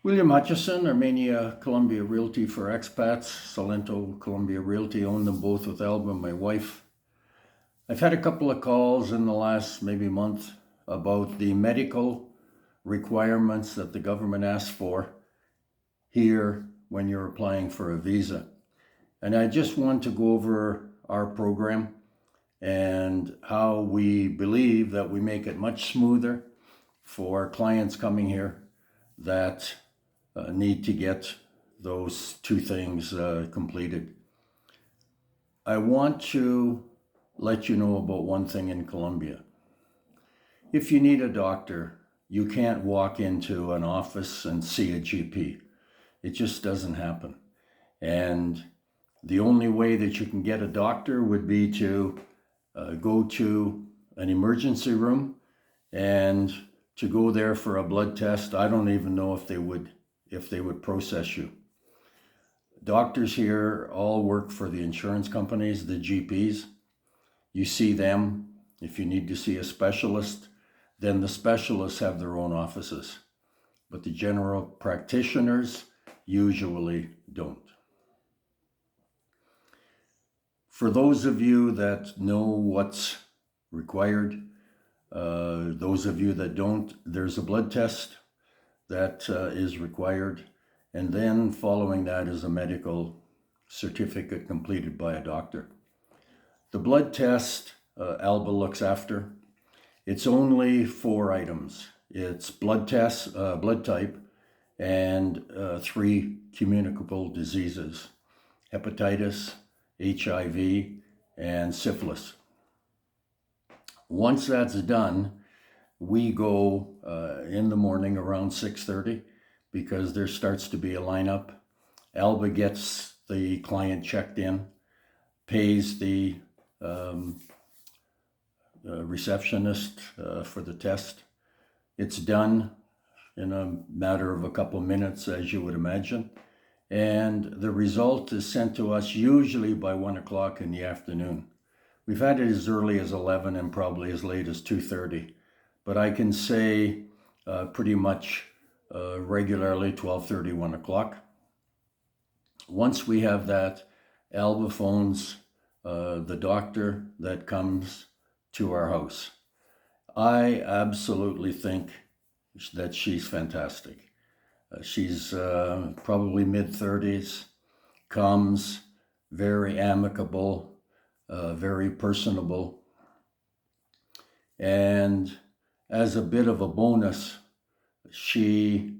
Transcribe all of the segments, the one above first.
William Hutchison, Armenia, Colombia Realty for Expats, Salento, Colombia Realty, own them both with Alba, my wife. I've had a couple of calls in the last maybe month about the medical requirements that the government asks for here when you're applying for a visa. And I just want to go over our program and how we believe that we make it much smoother for clients coming here that need to get those two things completed. I want to let you know about one thing in Colombia. If you need a doctor, you can't walk into an office and see a GP. It just doesn't happen. And the only way that you can get a doctor would be to go to an emergency room and to go there for a blood test. I don't even know if they would process you. Doctors here all work for the insurance companies, the GPs. You see them. If you need to see a specialist, then the specialists have their own offices. But the general practitioners usually don't. For those of you that know what's required, those of you that don't, there's a blood test that is required, and then following that is a medical certificate completed by a doctor. The blood test Alba looks after. It's only 4 items. It's blood test, blood type, and 3 communicable diseases: hepatitis, HIV, and syphilis. Once that's done, we go in the morning around 6:30 because there starts to be a lineup. Alba gets the client checked in, pays the receptionist for the test. It's done in a matter of a couple minutes, as you would imagine. And the result is sent to us usually by 1 o'clock in the afternoon. We've had it as early as 11 and probably as late as 2:30. But I can say pretty much regularly 12:30, 1 o'clock. Once we have that, Alba phones the doctor that comes to our house. I absolutely think that she's fantastic. She's probably mid-30s, comes very amicable, very personable, and as a bit of a bonus, she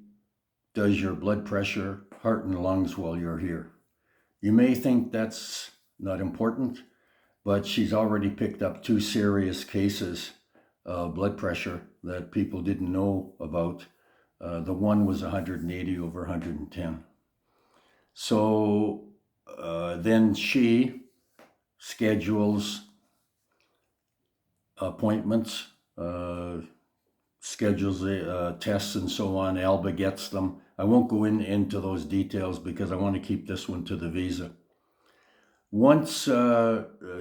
does your blood pressure, heart and lungs while you're here. You may think that's not important, but she's already picked up 2 serious cases of blood pressure that people didn't know about. The one was 180 over 110. So then she schedules appointments, schedules tests and so on. Alba gets them. I won't go into those details because I want to keep this one to the visa. Once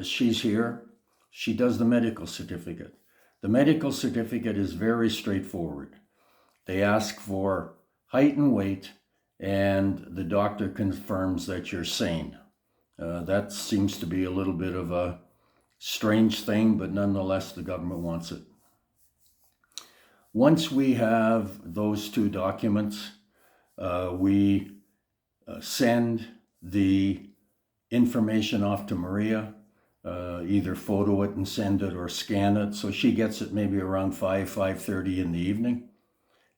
she's here, she does the medical certificate. The medical certificate is very straightforward. They ask for height and weight, and the doctor confirms that you're sane. That seems to be a little bit of a strange thing, but nonetheless, the government wants it. Once we have those 2 documents, we send the information off to Maria, either photo it and send it or scan it. So she gets it maybe around 5:30 in the evening.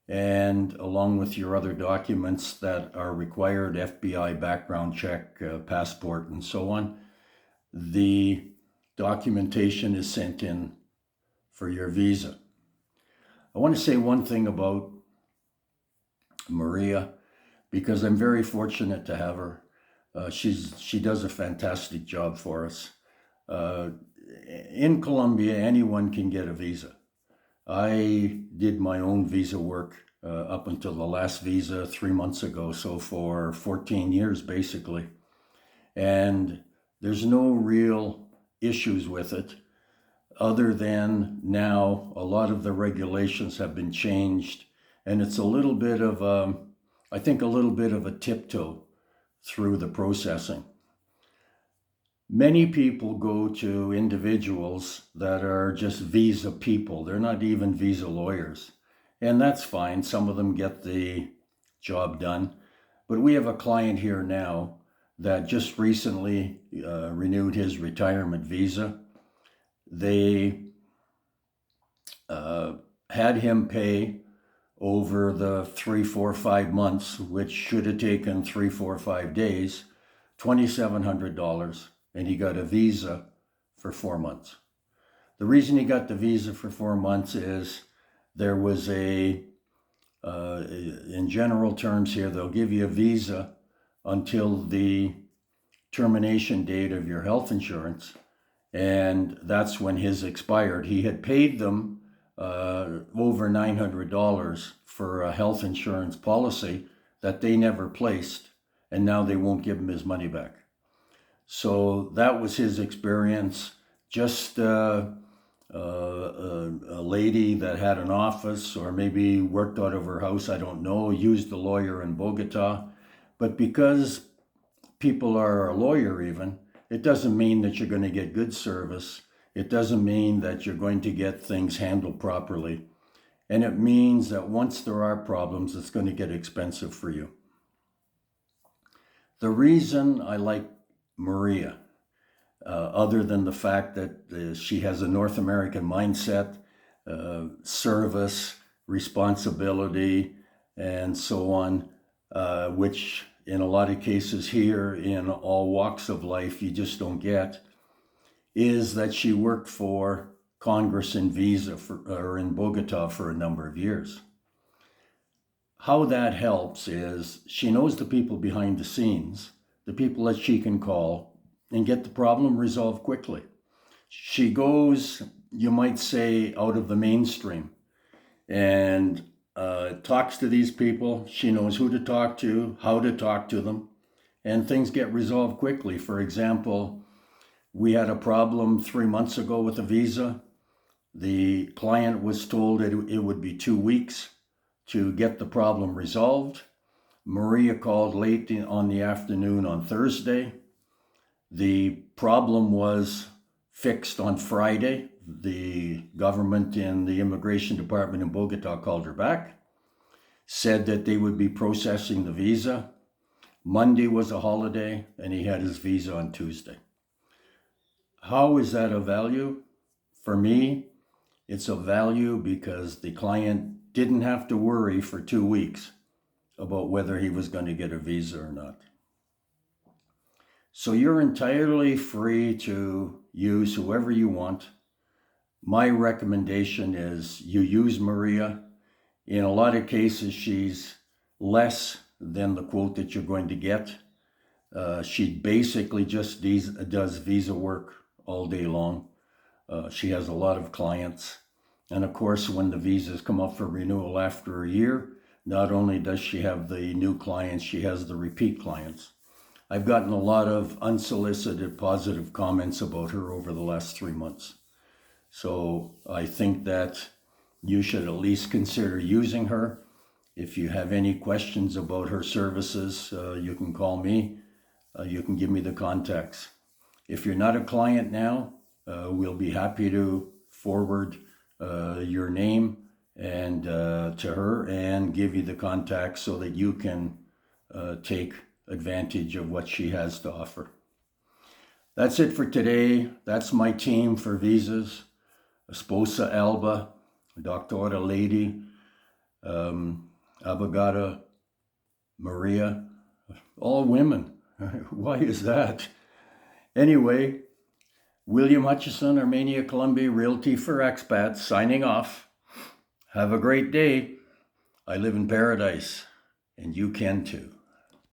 And along with your other documents that are required, FBI background check, passport, and so on, the documentation is sent in for your visa. I want to say one thing about Maria, because I'm very fortunate to have her. She does a fantastic job for us. In Colombia, anyone can get a visa. I did my own visa work up until the last visa 3 months ago, so for 14 years basically. And there's no real issues with it, other than now a lot of the regulations have been changed, and it's a little bit of I think, a little bit of a tiptoe through the processing. Many people go to individuals that are just visa people. They're not even visa lawyers. And that's fine. Some of them get the job done. But we have a client here now that just recently renewed his retirement visa. They had him pay over the 3, 4, 5 months, which should have taken 3, 4, 5 days, $2,700, and he got a visa for 4 months. The reason he got the visa for 4 months is there was in general terms here, they'll give you a visa until the termination date of your health insurance, and that's when his expired. He had paid them over $900 for a health insurance policy that they never placed, and now they won't give him his money back. So that was his experience. Just a lady that had an office or maybe worked out of her house, I don't know, used a lawyer in Bogota. But because people are a lawyer even, it doesn't mean that you're going to get good service. It doesn't mean that you're going to get things handled properly. And it means that once there are problems, it's going to get expensive for you. The reason I like Maria, other than the fact that she has a North American mindset, service, responsibility, and so on, which in a lot of cases here in all walks of life you just don't get, is that she worked for Congress in in Bogota for a number of years. How that helps is she knows the people behind the scenes, the people that she can call and get the problem resolved quickly. She goes, you might say, out of the mainstream and talks to these people. She knows who to talk to, how to talk to them, and things get resolved quickly. For example, we had a problem 3 months ago with a visa. The client was told it would be 2 weeks to get the problem resolved. Maria called late on the afternoon on Thursday. The problem was fixed on Friday. The government in the immigration department in Bogota called her back, said that they would be processing the visa. Monday was a holiday, and he had his visa on Tuesday. How is that of value? For me, it's of value because the client didn't have to worry for 2 weeks about whether he was going to get a visa or not. So you're entirely free to use whoever you want. My recommendation is you use Maria. In a lot of cases, she's less than the quote that you're going to get. She basically just does visa work all day long. She has a lot of clients. And of course, when the visas come up for renewal after a year, not only does she have the new clients, she has the repeat clients. I've gotten a lot of unsolicited positive comments about her over the last 3 months. So I think that you should at least consider using her. If you have any questions about her services, you can call me. You can give me the contacts. If you're not a client now, we'll be happy to forward your name and to her and give you the contacts so that you can take advantage of what she has to offer. That's it for today. That's my team for visas. Esposa Alba, Doctora Lady, Abogada Maria, all women. Why is that? Anyway, William Hutchison, Armenia, Colombia, Realty for Expats, signing off. Have a great day. I live in paradise, and you can too.